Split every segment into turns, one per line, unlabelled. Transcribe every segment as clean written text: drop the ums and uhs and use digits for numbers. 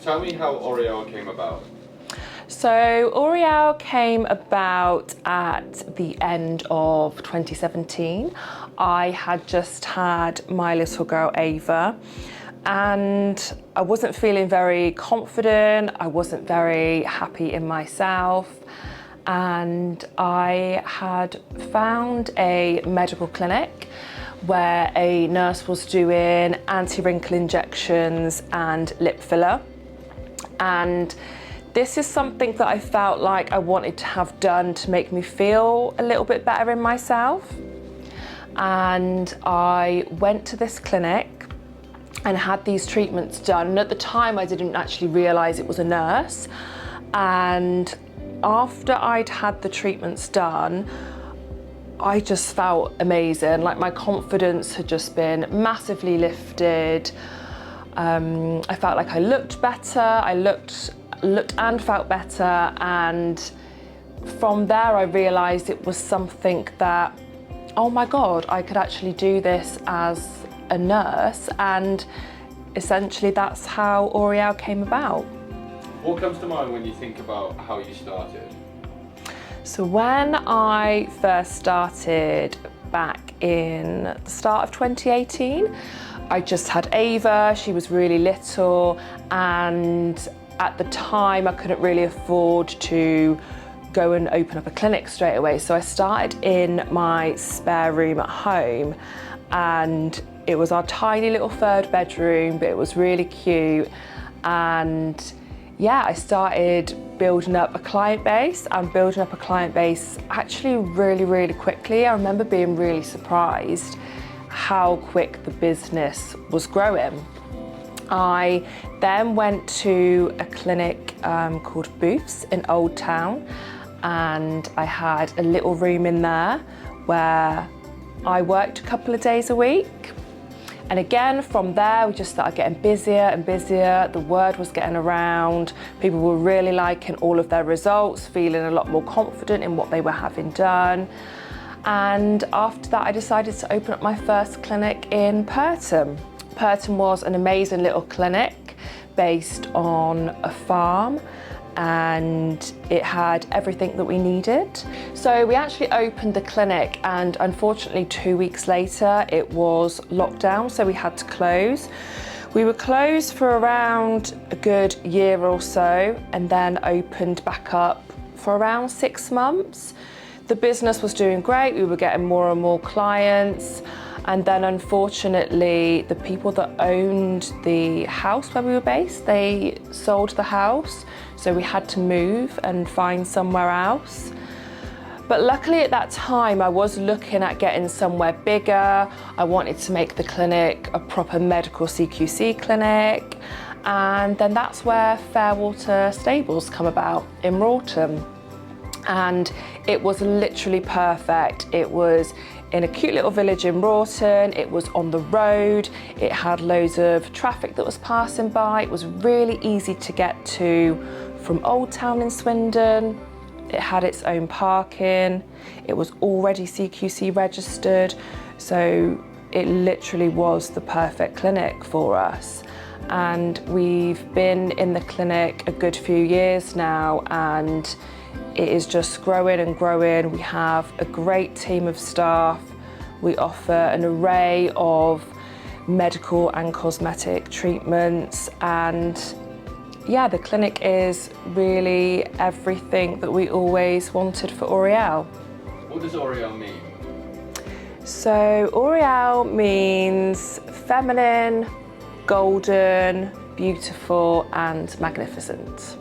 Tell me how Aurielle came about.
So Aurielle came about at the end of 2017. I had just had my little girl Ava, and I wasn't feeling very confident. I wasn't very happy in myself. And I had found a medical clinic where a nurse was doing anti-wrinkle injections and lip filler. And this is something that I felt like I wanted to have done to make me feel a little bit better in myself. And I went to this clinic and had these treatments done. And at the time, I didn't actually realise it was a nurse. And after I'd had the treatments done, I just felt amazing. Like, my confidence had just been massively lifted. I felt like I looked better. I looked and felt better. And from there, I realised it was something that, oh my God, I could actually do this as a nurse. And essentially, that's how Aurielle came about.
What comes to mind when you think about how you started?
So when I first started back in the start of 2018, I just had Ava. She was really little, and at the time I couldn't really afford to go and open up a clinic straight away. So I started in my spare room at home, and it was our tiny little third bedroom, but it was really cute. And yeah, I started building up a client base actually really quickly. I remember being really surprised how quick the business was growing. I then went to a clinic called Booths in Old Town, and I had a little room in there where I worked a couple of days a week. And again, from there, we just started getting busier and busier. The word was getting around. People were really liking all of their results, feeling a lot more confident in what they were having done. And after that, I decided to open up my first clinic in Purton. Purton was an amazing little clinic based on a farm, and it had everything that we needed. So we actually opened the clinic, and unfortunately 2 weeks later it was lockdown, so we had to close. We were closed for around a good year or so, and then opened back up for around 6 months. The business was doing great. We were getting more and more clients. And then unfortunately, the people that owned the house where we were based, they sold the house. So we had to move and find somewhere else. But luckily at that time, I was looking at getting somewhere bigger. I wanted to make the clinic a proper medical CQC clinic. And then that's where Fairwater Stables come about in Wroughton. And it was literally perfect. It was in a cute little village in Wroughton. It was on the road. It had loads of traffic that was passing by. It was really easy to get to from Old Town in Swindon. It had its own parking. It was already CQC registered. So it literally was the perfect clinic for us. And we've been in the clinic a good few years now, and it is just growing and growing. We have a great team of staff. We offer an array of medical and cosmetic treatments, and yeah, the clinic is really everything that we always wanted for Aurielle.
What does Aurielle mean?
So Aurielle means feminine, golden, beautiful and magnificent.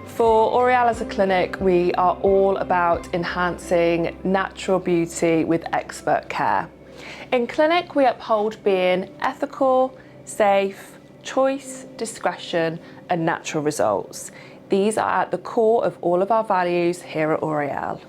For Aurielle as a clinic, we are all about enhancing natural beauty with expert care. In clinic, we uphold being ethical, safe, choice, discretion, and natural results. These are at the core of all of our values here at Aurielle.